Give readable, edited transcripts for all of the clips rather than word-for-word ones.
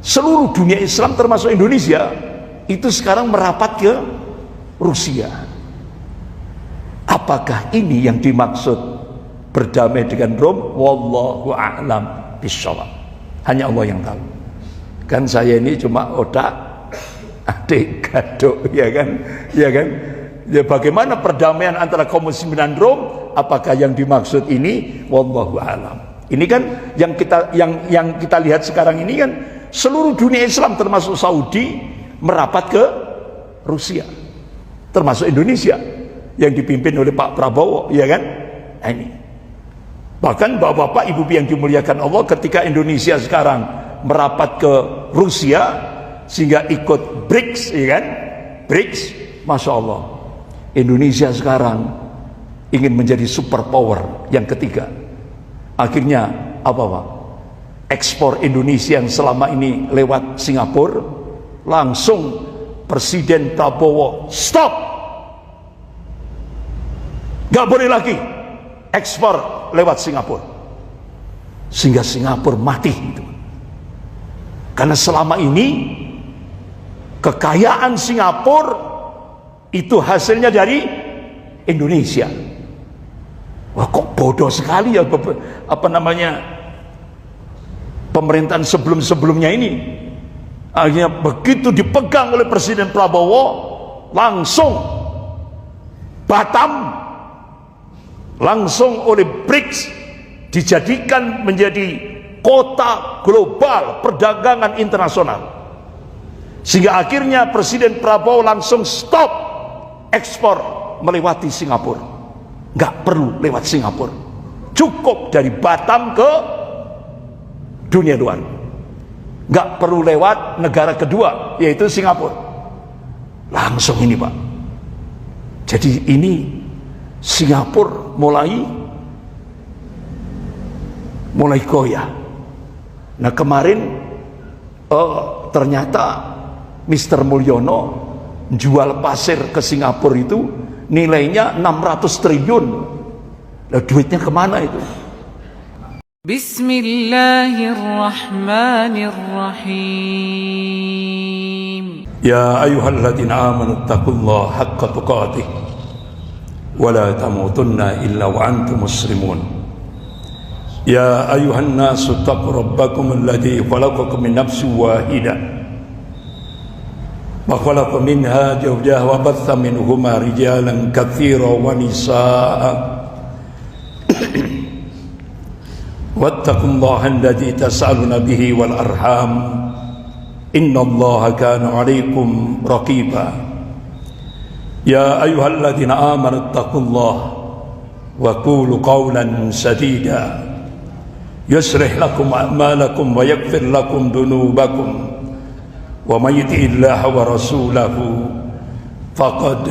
Seluruh dunia Islam termasuk Indonesia itu sekarang merapat ke Rusia. Apakah ini yang dimaksud berdamai dengan Rom? Wallahu a'lam bishawab. Hanya Allah yang tahu. Kan saya ini cuma otak adik gadok, ya kan? Ya kan? Ya, bagaimana perdamaian antara kaum muslimin dan Rom? Apakah yang dimaksud ini? Wallahu a'lam. Ini kan yang kita lihat sekarang ini kan seluruh dunia Islam termasuk Saudi merapat ke Rusia, termasuk Indonesia yang dipimpin oleh Pak Prabowo, ya kan? Nah, ini bahkan bapak-bapak ibu yang dimuliakan Allah, ketika Indonesia sekarang merapat ke Rusia sehingga ikut BRICS, ya kan? BRICS, masya Allah, Indonesia sekarang ingin menjadi superpower yang ketiga. Akhirnya apa Pak? Ekspor Indonesia yang selama ini lewat Singapura, langsung Presiden Prabowo stop, gak boleh lagi ekspor lewat Singapura, sehingga Singapura mati itu. Karena selama ini kekayaan Singapura itu hasilnya dari Indonesia. Wah, kok bodoh sekali ya pemerintahan sebelumnya ini. Akhirnya begitu dipegang oleh Presiden Prabowo, langsung Batam, langsung oleh BRICS dijadikan menjadi kota global perdagangan internasional. Sehingga akhirnya Presiden Prabowo langsung stop ekspor melewati Singapura. Nggak perlu lewat Singapura, cukup dari Batam ke dunia luar. Nggak perlu lewat negara kedua, yaitu Singapura. Langsung ini Pak. Jadi ini Singapura mulai goyah. Nah kemarin ternyata Mr. Mulyono jual pasir ke Singapura itu nilainya 600 triliun. Nah, duitnya kemana itu? Bismillahirrahmanirrahim. Ya ayyuhalladzina amanu taqullaha haqqa tuqatih wa la tamutunna illa wa antum muslimun. Ya ayyuhan nasu taqu rabbakum alladzi khalaqakum min nafsin wahidah وخلق منها زوجها وبث منهما رجالا كثيرا ونساء واتقوا الله الذي تسألون به والأرحام إن الله كان عليكم رقيبا يا أيها الذين آمنوا اتقوا الله وقولوا قولا سديدا يصلح لكم أعمالكم ويغفر لكم ذنوبكم ومن يطع الله ورسوله فقد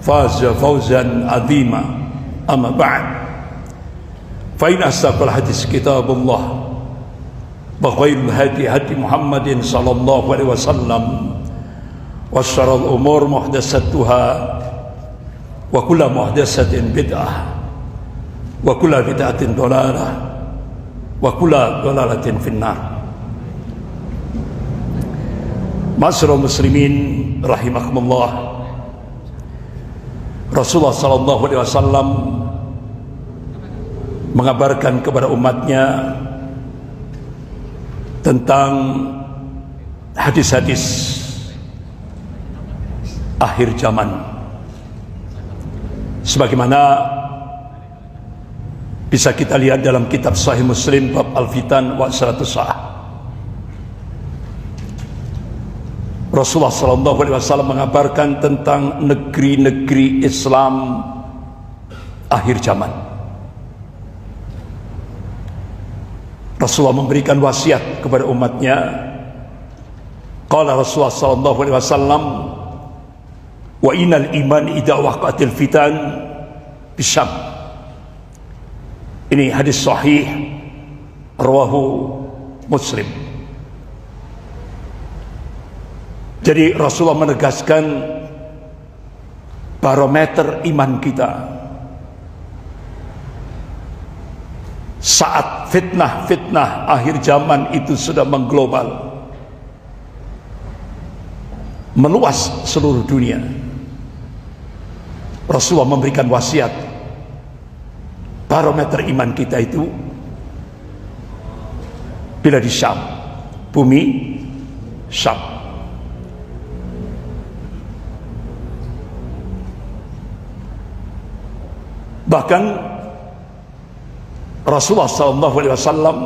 فاز فوزا عظيما أما بعد فإن أصدق الحديث كتاب الله وخير الهدي هدي محمد صلى الله عليه وسلم وشر الأمور محدثاتها وكل محدثة بدعة وكل بدعة ضلالة وكل ضلالة في النار. Masyarul muslimin rahimakumullah. Rasulullah sallallahu alaihi wasallam mengabarkan kepada umatnya tentang hadis-hadis akhir zaman, sebagaimana bisa kita lihat dalam kitab Sahih Muslim bab Al-Fitan wa Salatus Sa'ah. Rasulullah sallallahu alaihi wasallam mengabarkan tentang negeri-negeri Islam akhir zaman. Rasulullah memberikan wasiat kepada umatnya. Qala Rasulullah sallallahu alaihi wasallam, wa innal iman idza waqa'atil fitan bisyam. Ini hadis sahih rawahu Muslim. Jadi Rasulullah menegaskan barometer iman kita saat fitnah-fitnah akhir zaman itu sudah mengglobal. meluas seluruh dunia. Rasulullah memberikan wasiat, barometer iman kita itu bila di Syam, bumi Syam. Bahkan Rasulullah SAW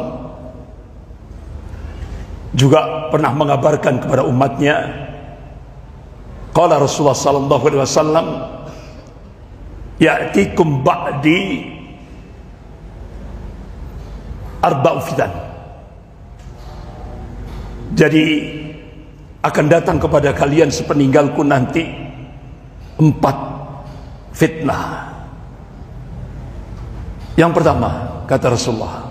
juga pernah mengabarkan kepada umatnya, qala Rasulullah SAW, ya'tikum ba'di arba'u fitan. Jadi akan datang kepada kalian sepeninggalku nanti 4 fitnah. Yang pertama, kata Rasulullah,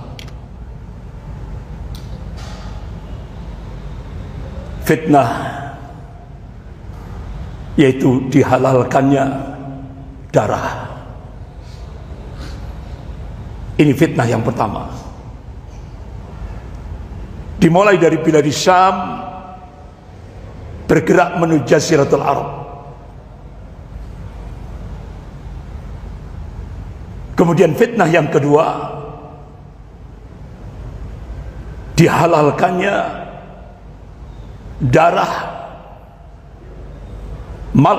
fitnah yaitu dihalalkannya darah. Ini fitnah yang pertama. Dimulai dari bilad Syam, bergerak menuju Jaziratul Arab. Kemudian fitnah yang kedua, dihalalkannya darah, mal,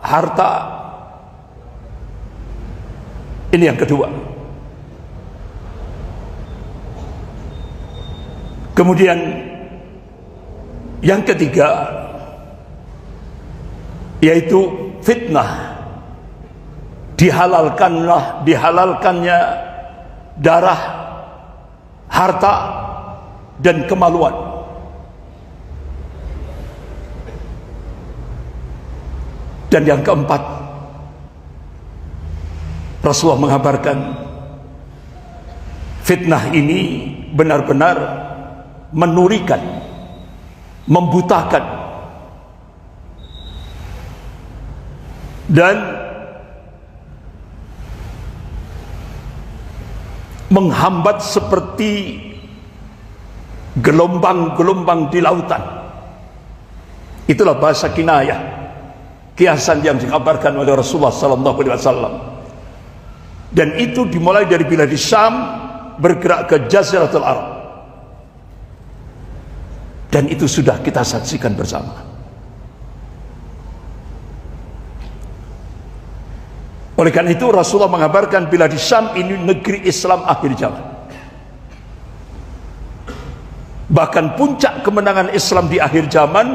harta. Ini yang kedua. Kemudian yang ketiga, yaitu fitnah dihalalkannya darah, harta, dan kemaluan. Dan yang keempat, Rasulullah mengabarkan fitnah ini benar-benar menurikan, membutakan, dan menghambat seperti gelombang-gelombang di lautan. Itulah bahasa kinayah, kiasan yang dikabarkan oleh Rasulullah SAW. Dan itu dimulai dari bilad Syam, bergerak ke Jaziratul Arab. Dan itu sudah kita saksikan bersama. Oleh karena itu Rasulullah mengabarkan bilad Syam ini negeri Islam akhir zaman. Bahkan puncak kemenangan Islam di akhir zaman,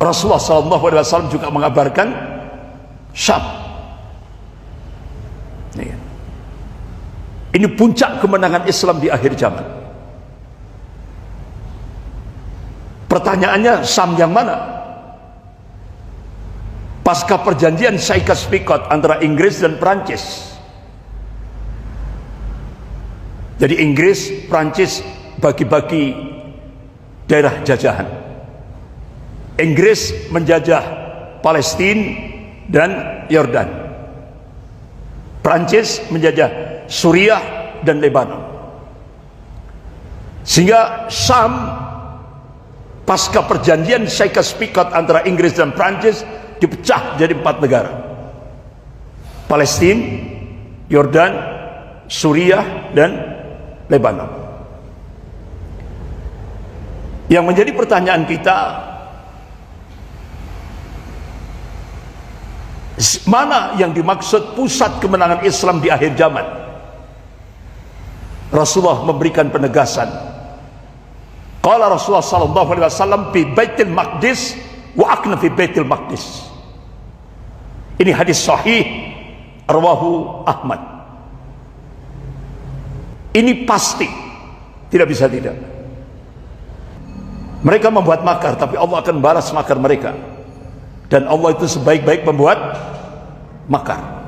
Rasulullah SAW juga mengabarkan Syam. Ini puncak kemenangan Islam di akhir zaman. Pertanyaannya, Syam yang mana? Pasca perjanjian Sykes-Picot antara Inggris dan Prancis. Jadi Inggris, Prancis bagi-bagi daerah jajahan. Inggris menjajah Palestina dan Yordan. Prancis menjajah Suriah dan Lebanon. Sehingga Syam pasca perjanjian Sykes-Picot antara Inggris dan Prancis dipecah jadi 4 negara: Palestina, Yordan, Suriah, dan Lebanon. Yang menjadi pertanyaan kita, mana yang dimaksud pusat kemenangan Islam di akhir zaman? Rasulullah memberikan penegasan. Qala Rasulullah SAW fi Baitul Maqdis wa akna fi Baitul Maqdis. Ini hadis sahih rawahu Ahmad. Ini pasti, tidak bisa tidak. Mereka membuat makar, tapi Allah akan balas makar mereka. Dan Allah itu sebaik-baik membuat makar.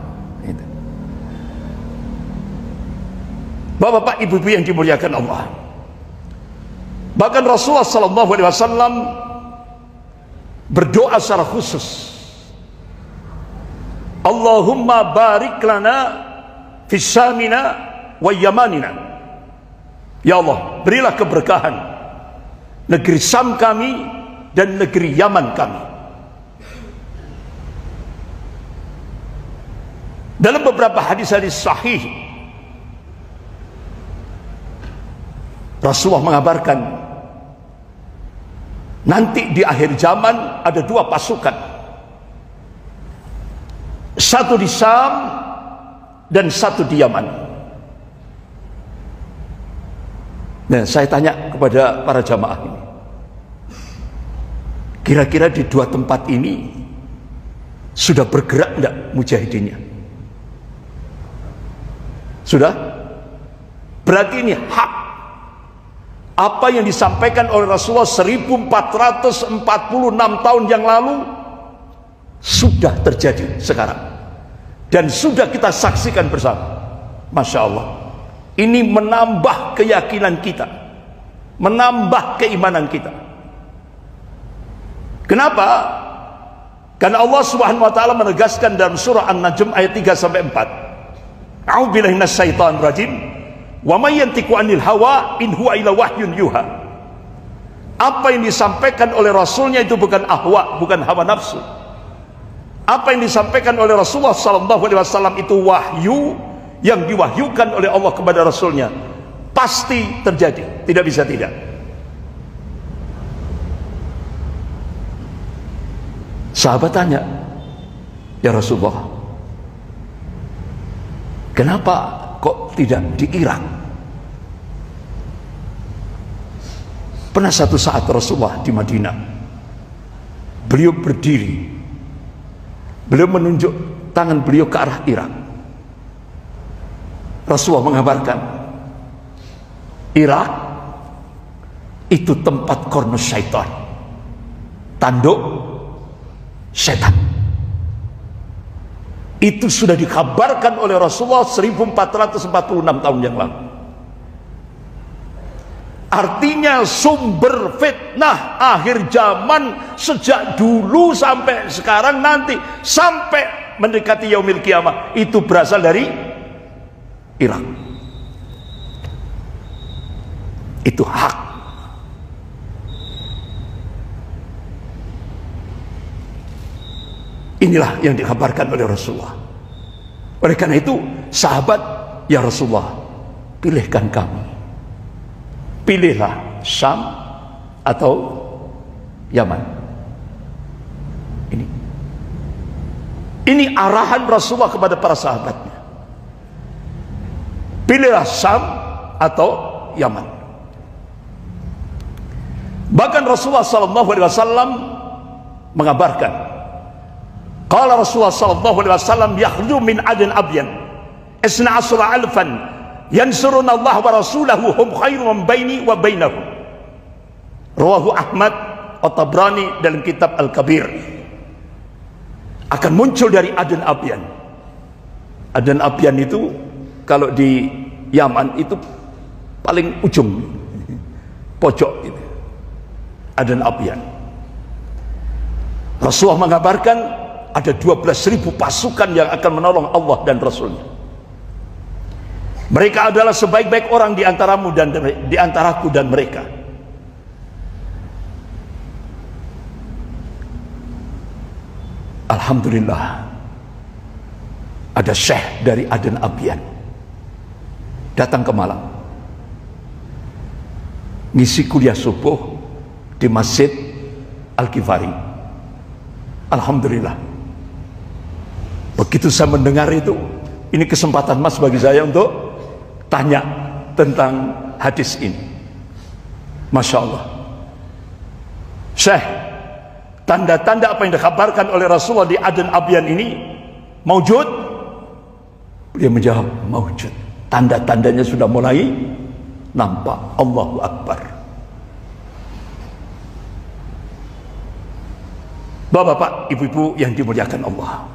Bapak-bapak, ibu-ibu yang dimuliakan Allah. Bahkan Rasulullah SAW berdoa secara khusus, Allahumma barik lana fi Syamina wa Yamanina. Ya Allah, berilah keberkahan negeri Syam kami dan negeri Yaman kami. Dalam beberapa hadis-hadis sahih, Rasulullah mengabarkan nanti di akhir zaman ada dua pasukan, satu di Syam dan satu di Yaman. Nah, saya tanya kepada para jamaah ini, kira-kira di dua tempat ini sudah bergerak enggak mujahidinnya? Sudah? Berarti ini hak. Apa yang disampaikan oleh Rasulullah 1446 tahun yang lalu sudah terjadi sekarang, dan sudah kita saksikan bersama. Masya Allah, ini menambah keyakinan kita, menambah keimanan kita. Kenapa? Karena Allah Subhanahu wa taala menegaskan dalam surah An-Najm ayat 3 sampai 4. A'udzubillahi minasyaitonir rajim. Wa may yantiqu 'anil hawa in huwa illa wahyun yuha. Apa yang disampaikan oleh Rasulnya itu bukan ahwa, bukan hawa nafsu. Apa yang disampaikan oleh Rasulullah sallallahu alaihi wasallam itu wahyu yang diwahyukan oleh Allah kepada Rasulnya. Pasti terjadi, tidak bisa tidak. Sahabat tanya, ya Rasulullah, kenapa kok tidak di Irak? Pernah satu saat Rasulullah di Madinah, beliau berdiri, beliau menunjuk tangan beliau ke arah Irak. Rasulullah mengabarkan, Irak itu tempat kornus syaitan, tanduk setan. Itu sudah dikabarkan oleh Rasulullah 1446 tahun yang lalu. Artinya sumber fitnah akhir zaman sejak dulu sampai sekarang, nanti sampai mendekati yaumil kiamah, itu berasal dari Irak. Itu hak. Inilah yang dikabarkan oleh Rasulullah. Oleh karena itu, sahabat, ya Rasulullah, pilihkan kami. Pilihlah Syam atau Yaman. Ini arahan Rasulullah kepada para sahabatnya. Pilihlah Syam atau Yaman. Bahkan Rasulullah sallallahu alaihi wasallam mengabarkan, qala Rasulullah sallallahu alaihi wasallam, yakhruju min adn abyan isna asra alfan yansuruna Allah wa rasulahu hum khairum baini wa bainahum. Rawahu Ahmad At-Tabrani dalam kitab Al-Kabir. Akan muncul dari Aden Abyan. Aden Abyan itu kalau di Yaman itu paling ujung, pojok itu. Aden Abyan. Rasulullah mengabarkan ada 12.000 pasukan yang akan menolong Allah dan Rasulnya. Mereka adalah sebaik-baik orang di antaramu dan di antaraku dan mereka. Alhamdulillah, ada syekh dari Aden Abyan datang ke Malang, ngisi kuliah subuh di Masjid Al-Kifari. Alhamdulillah, begitu saya mendengar itu, ini kesempatan mas bagi saya untuk tanya tentang hadis ini. Masya Allah, Syekh, tanda-tanda apa yang dikabarkan oleh Rasulullah di Aden Abyan ini maujud? Beliau menjawab, maujud. Tanda-tandanya sudah mulai nampak. Allahu Akbar. Bapak-bapak, ibu-ibu yang dimuliakan Allah,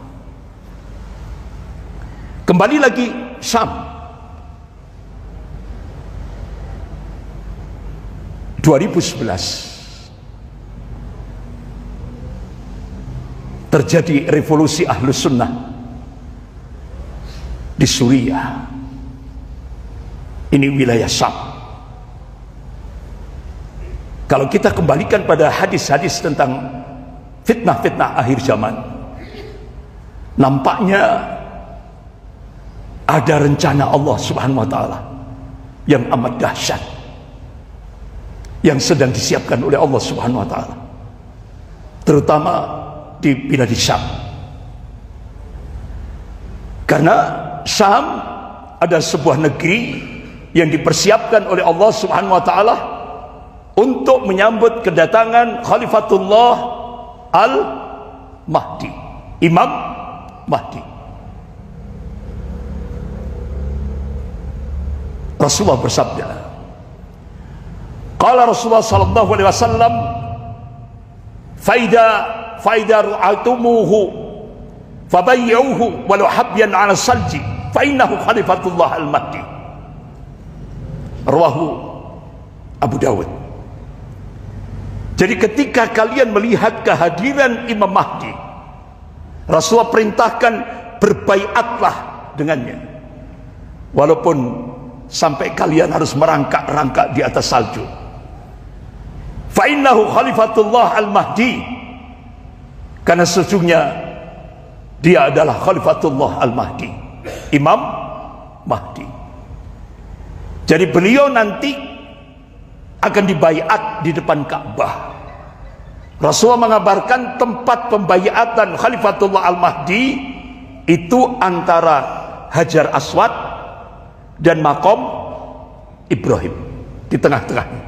kembali lagi Syam. 2011 terjadi revolusi Ahlus Sunnah di Suriah. Ini wilayah Syam. Kalau kita kembalikan pada hadis-hadis tentang fitnah-fitnah akhir zaman, nampaknya ada rencana Allah Subhanahu wa taala yang amat dahsyat yang sedang disiapkan oleh Allah Subhanahu wa taala, terutama di bilad Syam. Karena Syam ada sebuah negeri yang dipersiapkan oleh Allah Subhanahu wa taala untuk menyambut kedatangan Khalifatullah Al-Mahdi, Imam Mahdi. Rasulullah bersabda, qala Rasulullah sallallahu alaihi wasallam, faida ru'atumuhu fabayyuhu walau habyan 'ala salji fa innahu khalifatullah al-mahdi. Rawahu Abu Dawud. Jadi ketika kalian melihat kehadiran Imam Mahdi, Rasulullah perintahkan berbaiatlah dengannya, walaupun sampai kalian harus merangkak-rangkak di atas salju. Fa innahu khalifatullah al-mahdi, karena sesungguhnya dia adalah khalifatullah al-mahdi, Imam Mahdi. Jadi beliau nanti akan dibaiat di depan Ka'bah. Rasulullah mengabarkan tempat pembaiatan khalifatullah al-mahdi itu antara Hajar Aswad dan Maqam Ibrahim, di tengah-tengahnya.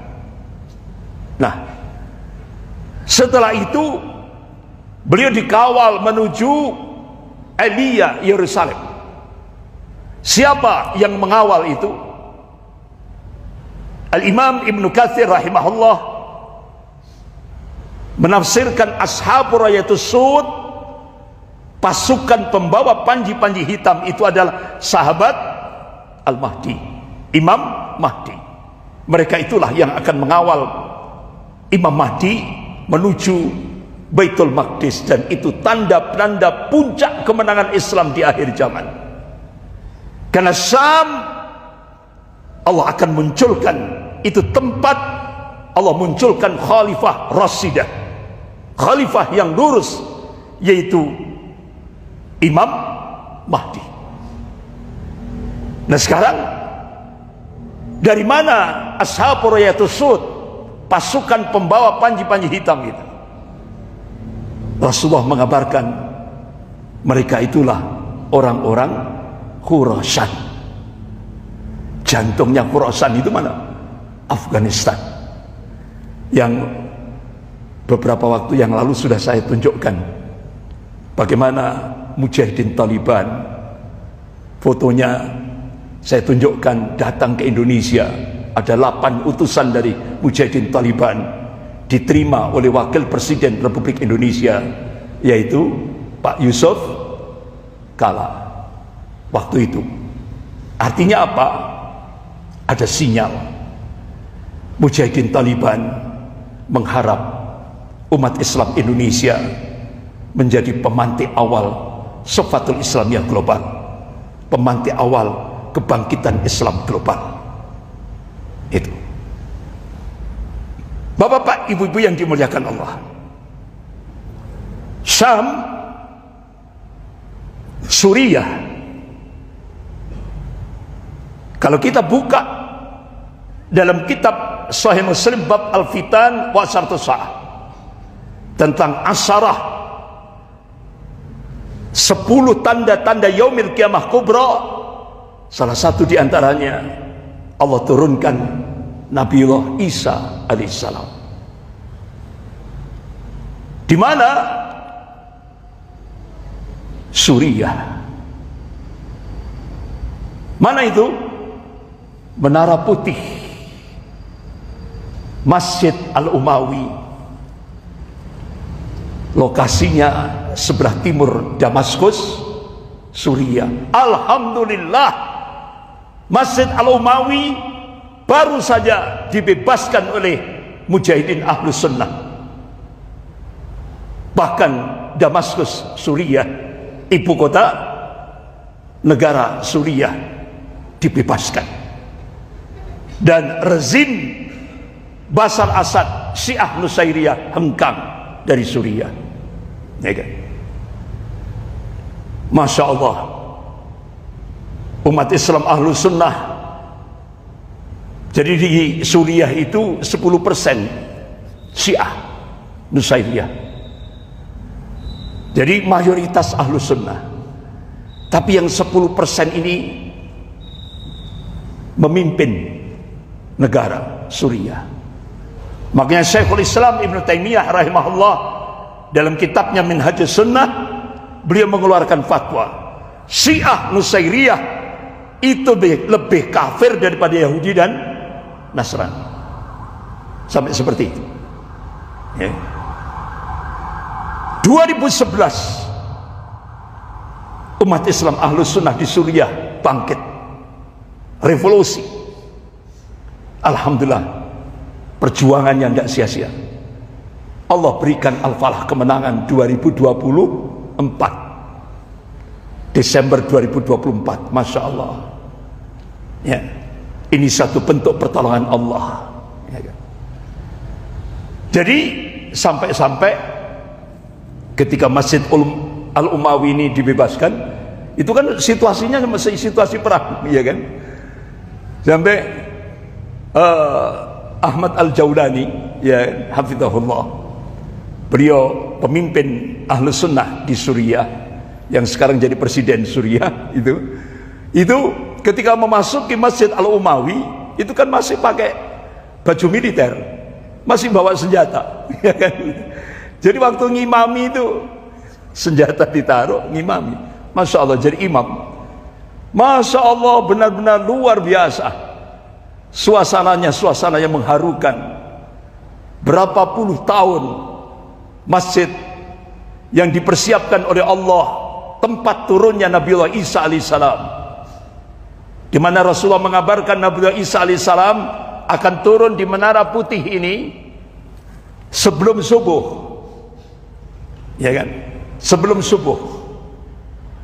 Nah, setelah itu beliau dikawal menuju Aliyah, Yerusalem. Siapa yang mengawal itu? Al-Imam Ibnu Katsir rahimahullah menafsirkan Ashabur Rayatus Sud, pasukan pembawa panji-panji hitam, itu adalah sahabat Al-Mahdi, Imam Mahdi. Mereka itulah yang akan mengawal Imam Mahdi menuju Baitul Maqdis, dan itu tanda-tanda puncak kemenangan Islam di akhir zaman. Karena Syam Allah akan munculkan, itu tempat Allah munculkan Khalifah Rasidah, Khalifah yang lurus, yaitu Imam Mahdi. Nah sekarang dari mana Ashabur Rayatus Sud, pasukan pembawa panji-panji hitam itu? Rasulullah mengabarkan mereka itulah orang-orang Khurasan. Jantungnya Khurasan itu mana? Afghanistan. Yang beberapa waktu yang lalu sudah saya tunjukkan bagaimana mujahidin Taliban, fotonya saya tunjukkan, datang ke Indonesia. Ada 8 utusan dari mujahidin Taliban diterima oleh Wakil Presiden Republik Indonesia, yaitu Pak Yusuf Kala waktu itu. Artinya apa? Ada sinyal mujahidin Taliban mengharap umat Islam Indonesia menjadi pemantik awal Safatul Islamiyah global, pemantik awal kebangkitan Islam global. Itu. Bapak-bapak, ibu-ibu yang dimuliakan Allah, Syam, Suriah, kalau kita buka dalam kitab Sahih Muslim bab Al-Fitan wa Asaratus Sa'ah tentang asyarah 10 tanda-tanda Yaumil Qiyamah Kubra, salah satu di antaranya Allah turunkan Nabiullah Isa alaihissalam. Di mana? Suriah. Mana itu? Menara Putih, Masjid Al-Umawi, lokasinya sebelah timur Damaskus, Suriah. Alhamdulillah, Masjid Al-Umawi baru saja dibebaskan oleh mujahidin Ahlus Sunnah. Bahkan Damaskus, Suriah, ibu kota negara Suriah, dibebaskan. Dan rezim Bashar Assad, Syiah Nusairiyah hengkang dari Suriah. Ya kan? Masya Allah, umat Islam ahlu sunnah. Jadi di Suriah itu 10% Syiah Nusairiyah. Jadi mayoritas ahlu sunnah. Tapi yang 10% ini memimpin negara Suriah. Makanya Syekhul Islam Ibn Taimiyah rahimahullah dalam kitabnya Minhajus Sunnah, beliau mengeluarkan fatwa Syiah Nusairiyah itu lebih kafir daripada Yahudi dan Nasrani. Sampai seperti itu ya. 2011 umat Islam Ahlus Sunnah di Suriah bangkit, revolusi. Alhamdulillah, perjuangannya tidak sia-sia. Allah berikan Al-Falah kemenangan 2024 Desember 2024. Masya Allah ya, ini satu bentuk pertolongan Allah ya kan? Jadi sampai-sampai ketika Masjid Al-Umawi ini dibebaskan, itu kan situasinya masih situasi perang ya kan? Sampai Ahmad Al-Jaulani ya hafizahullah, beliau pemimpin Ahlus Sunnah di Suriah yang sekarang jadi presiden Suriah, itu ketika memasuki Masjid Al-Umawi itu kan masih pakai baju militer, masih bawa senjata ya kan? Jadi waktu ngimami itu senjata ditaruh, ngimami. Masya Allah, jadi imam. Masya Allah, benar-benar luar biasa. Suasananya suasana yang mengharukan. Berapa puluh tahun masjid yang dipersiapkan oleh Allah, tempat turunnya Nabiullah Isa alaihissalam, di mana Rasulullah mengabarkan Nabiullah Isa alaihissalam akan turun di Menara Putih ini sebelum subuh ya kan, sebelum subuh.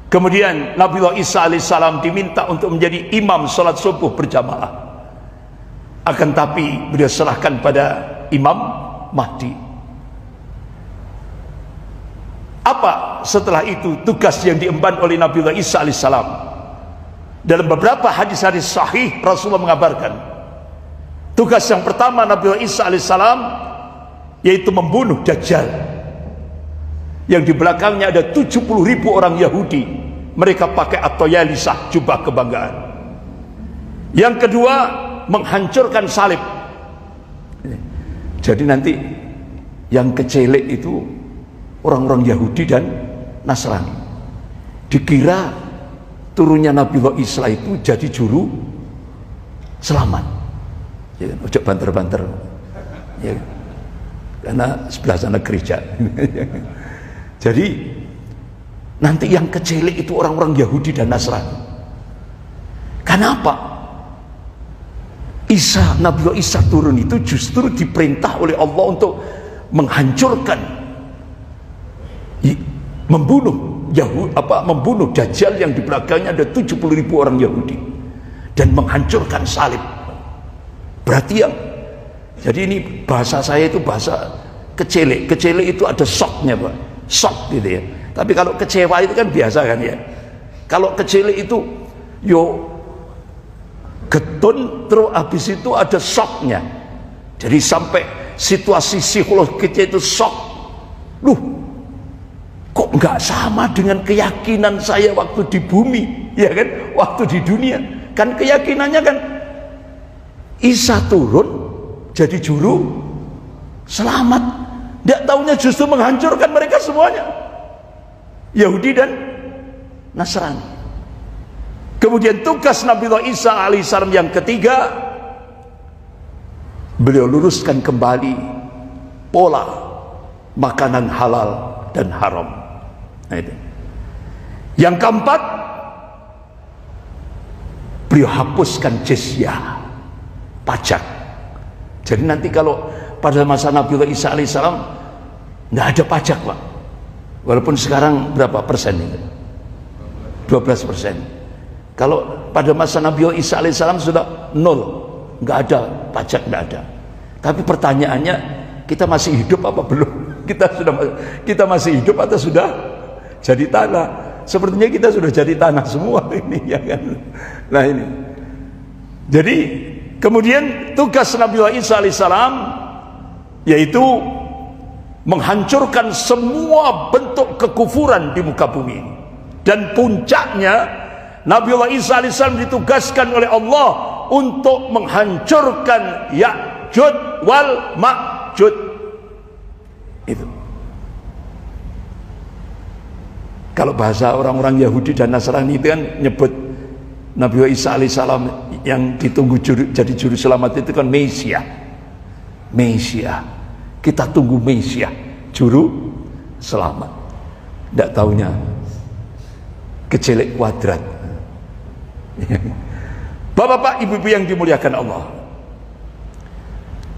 Kemudian Nabiullah Isa alaihissalam diminta untuk menjadi imam salat subuh berjamaah. Akan tapi beliau serahkan pada Imam Mahdi. Apa setelah itu tugas yang diemban oleh Nabiullah Isa alaihissalam? Dalam beberapa hadis-hadis sahih Rasulullah mengabarkan, tugas yang pertama Nabiullah Isa alaihissalam yaitu membunuh Dajjal, yang di belakangnya ada 70.000 orang Yahudi, mereka pakai at-tayalisah, jubah kebanggaan. Yang kedua, menghancurkan salib. Jadi nanti yang kecelek itu orang-orang Yahudi dan Nasrani, dikira turunnya Nabiullah Isa itu jadi juru selamat ya kan? Ojo banter-banter ya kan? Karena sebelah sana gereja. Jadi nanti yang kecelek itu orang-orang Yahudi dan Nasrani. Kenapa? Nabiullah Isa turun itu justru diperintah oleh Allah untuk menghancurkan, membunuh Dajjal yang di belakangnya ada 70.000 orang Yahudi, dan menghancurkan salib. Berarti jadi ini bahasa saya itu bahasa kecelek. Kecelek itu ada shocknya Pak, shock gitu ya. Tapi kalau kecewa itu kan biasa kan ya. Kalau kecelek itu getun, terus habis itu ada shocknya. Jadi sampai situasi psikologis itu shock. Kok nggak sama dengan keyakinan saya waktu di bumi ya kan, waktu di dunia kan keyakinannya kan Isa turun jadi juru selamat. Tidak tahunya justru menghancurkan mereka semuanya, Yahudi dan Nasrani. Kemudian tugas Nabiullah Isa alaihissalam yang ketiga, beliau luruskan kembali pola makanan halal dan haram. Nah, itu. Yang keempat, beliau hapuskan jizyah, pajak. Jadi nanti kalau pada masa Nabiullah Isa alaihissalam nggak ada pajak Pak, walaupun sekarang berapa persen itu? 12%. Kalau pada masa Nabiullah Isa alaihissalam sudah nol, nggak ada pajak, nggak ada. Tapi pertanyaannya, kita masih hidup apa belum? Kita masih hidup atau sudah jadi tanah? Sepertinya kita sudah jadi tanah semua ini, ya kan? Nah ini. Jadi kemudian tugas Nabi Isa alaihissalam yaitu menghancurkan semua bentuk kekufuran di muka bumi ini. Dan puncaknya Nabi Isa alaihissalam ditugaskan oleh Allah untuk menghancurkan Ya'juj wal Ma'juj. Itu. Kalau bahasa orang-orang Yahudi dan Nasrani itu kan nyebut Nabi Isa alaihissalam yang ditunggu jadi juru selamat itu kan Mesia. Mesia. Kita tunggu Mesia, juru selamat. Tidak taunya kecelek kuadrat. Bapak-bapak, ibu-ibu yang dimuliakan Allah,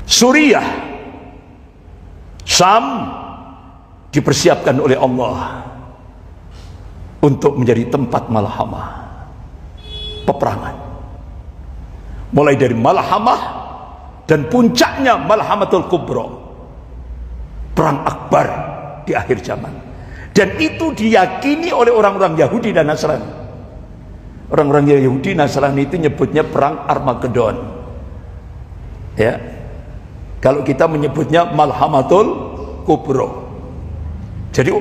Suriah, Syam dipersiapkan oleh Allah untuk menjadi tempat malhamah, peperangan. Mulai dari malhamah dan puncaknya malhamatul kubra, perang akbar di akhir zaman. Dan itu diyakini oleh orang-orang Yahudi dan Nasrani. Orang-orang Yahudi Nasrani itu nyebutnya perang Armageddon. Ya. Kalau kita menyebutnya malhamatul kubra. Jadi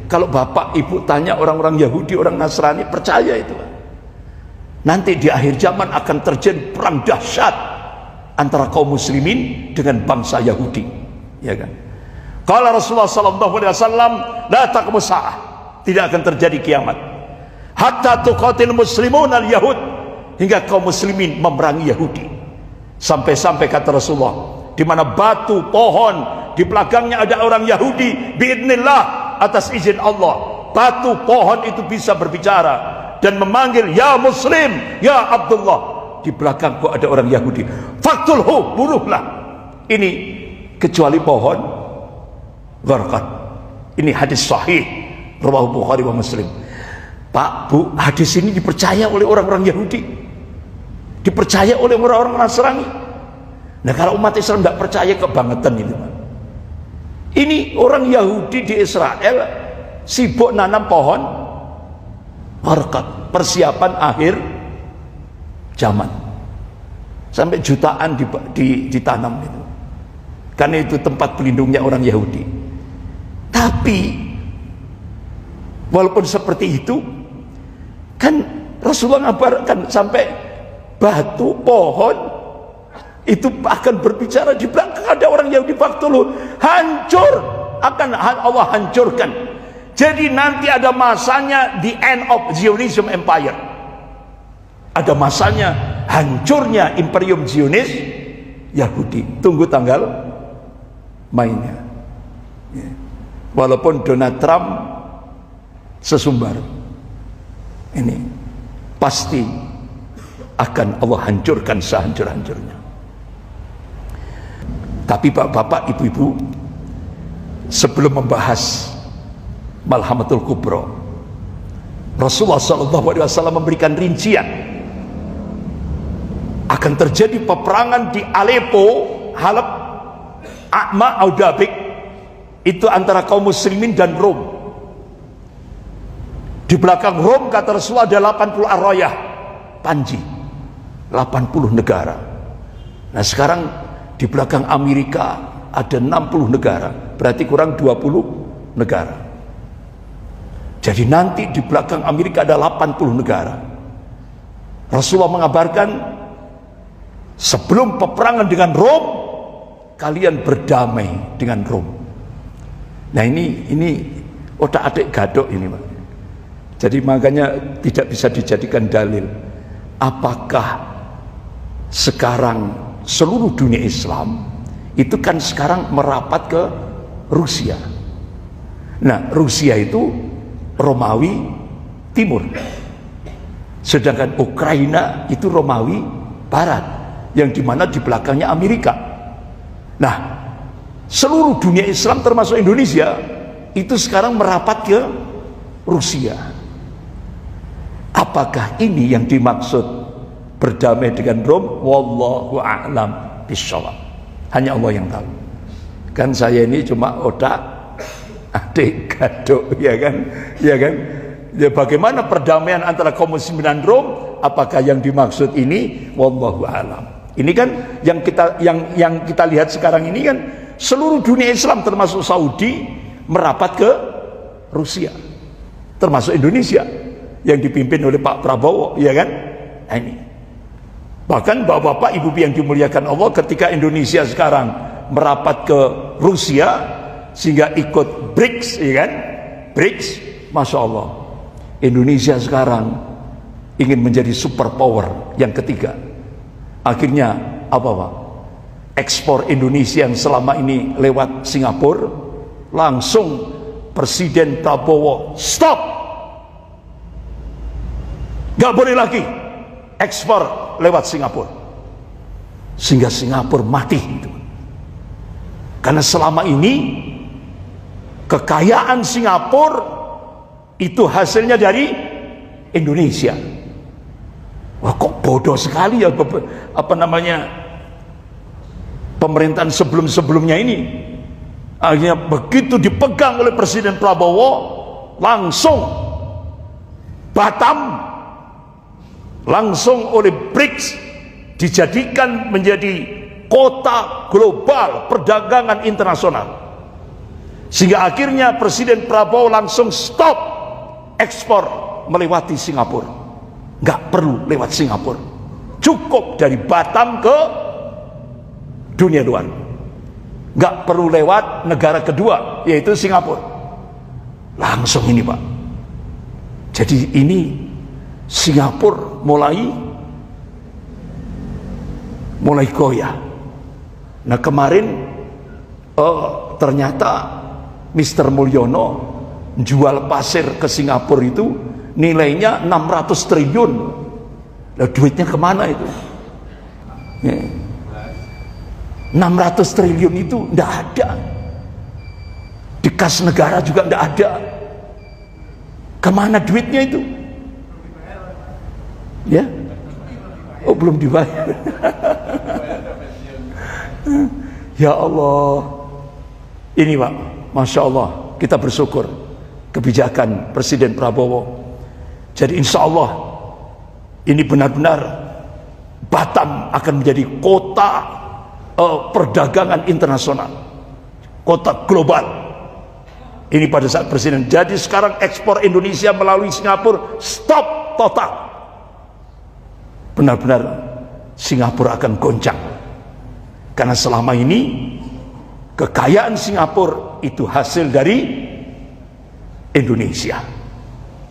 kalau bapak ibu tanya orang-orang Yahudi, orang Nasrani, percaya itu. Nanti di akhir zaman akan terjadi perang dahsyat antara kaum muslimin dengan bangsa Yahudi, ya kan? Kalau Rasulullah SAW, la taqum sa'ah, tidak akan terjadi kiamat hatta tuqatil muslimun al yahud, hingga kaum muslimin memerangi Yahudi. Sampai-sampai kata Rasulullah, di mana batu, pohon, di belakangnya ada orang Yahudi, biidznillah, atas izin Allah, batu, pohon itu bisa berbicara dan memanggil, ya Muslim, ya Abdullah. Di belakangku ada orang Yahudi, faktulhu, bunuhlah. Ini kecuali pohon gharqad. Ini hadis sahih riwayat Bukhari wa Muslim. Pak, Bu, hadis ini dipercaya oleh orang-orang Yahudi, dipercaya oleh orang-orang Nasrani. Nah, kalau umat Islam tidak percaya, kebangetan itu. Ini orang Yahudi di Israel sibuk nanam pohon gharqad, persiapan akhir zaman, sampai jutaan ditanam itu, karena itu tempat pelindungnya orang Yahudi. Tapi walaupun seperti itu, kan Rasulullah ngabarkan sampai batu, pohon itu akan berbicara. Di belakang ada orang Yahudi, faktulu, hancur, akan Allah hancurkan. Jadi nanti ada masanya the end of Zionism Empire, ada masanya hancurnya imperium Zionis Yahudi. Tunggu tanggal mainnya. Walaupun Donald Trump sesumbar, ini pasti akan Allah hancurkan sehancur-hancurnya. Tapi bapak-bapak, ibu-ibu, sebelum membahas malhamatul kubra, Rasulullah SAW memberikan rincian akan terjadi peperangan di Aleppo, Halab, A'ma, Audabik, itu antara kaum muslimin dan Rom. Di belakang Rom, kata Rasulullah, ada 80 arroyah, panji, 80 negara. Nah sekarang di belakang Amerika ada 60 negara, berarti kurang 20 negara. Jadi nanti di belakang Amerika ada 80 negara. Rasulullah mengabarkan, sebelum peperangan dengan Rom, kalian berdamai dengan Rom. Nah ini otak adik gadok ini, Pak. Jadi makanya tidak bisa dijadikan dalil. Apakah sekarang seluruh dunia Islam itu kan sekarang merapat ke Rusia. Nah Rusia itu Romawi Timur, sedangkan Ukraina itu Romawi Barat, yang dimana di belakangnya Amerika. Nah seluruh dunia Islam termasuk Indonesia itu sekarang merapat ke Rusia. Apakah ini yang dimaksud berdamai dengan Rom? Wallahu a'lam bishawab. hanya Allah yang tahu. Kan saya ini cuma otak adik gadok, ya kan? Ya kan? Ya, bagaimana perdamaian antara kaum muslimin dan Rom? Apakah yang dimaksud ini? Wallahu alam. Ini kan yang kita lihat sekarang ini kan seluruh dunia Islam termasuk Saudi merapat ke Rusia, termasuk Indonesia yang dipimpin oleh Pak Prabowo, ya kan? Nah, ini. Bahkan bapak-bapak, ibu yang dimuliakan Allah, ketika Indonesia sekarang merapat ke Rusia sehingga ikut BRICS, ya kan? BRICS, masya Allah, Indonesia sekarang ingin menjadi superpower yang ketiga. Akhirnya apa Pak? Ekspor Indonesia yang selama ini lewat Singapura, langsung Presiden Prabowo stop, gak boleh lagi ekspor lewat Singapura, sehingga Singapura mati itu. Karena selama ini kekayaan Singapura itu hasilnya dari Indonesia. Wah, kok bodoh sekali ya pemerintahan sebelumnya ini. Akhirnya begitu dipegang oleh Presiden Prabowo, langsung Batam, langsung oleh BRICS dijadikan menjadi kota global perdagangan internasional. Sehingga akhirnya Presiden Prabowo langsung stop ekspor melewati Singapura. Nggak perlu lewat Singapura, cukup dari Batam ke dunia luar, nggak perlu lewat negara kedua yaitu Singapura, langsung ini Pak. Jadi ini Singapura mulai goyah. Nah kemarin ternyata Mr. Mulyono jual pasir ke Singapura itu nilainya 600 triliun. Nah, duitnya kemana itu? 600 triliun itu tidak ada di kas negara, juga tidak ada. Kemana duitnya itu? Ya? Oh, belum dibayar. Ya Allah, ini Pak, Masya Allah, kita bersyukur kebijakan Presiden Prabowo. Jadi insya Allah ini benar-benar Batam akan menjadi kota perdagangan internasional, kota global. Ini pada saat Presiden. Jadi sekarang ekspor Indonesia melalui Singapura stop total. Benar-benar Singapura akan goncang. Karena selama ini kekayaan Singapura itu hasil dari Indonesia.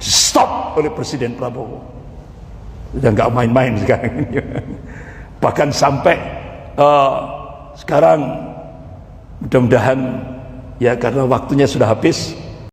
Stop oleh Presiden Prabowo. Sudah nggak main-main sekarang ini. Bahkan sampai sekarang mudah-mudahan ya, karena waktunya sudah habis,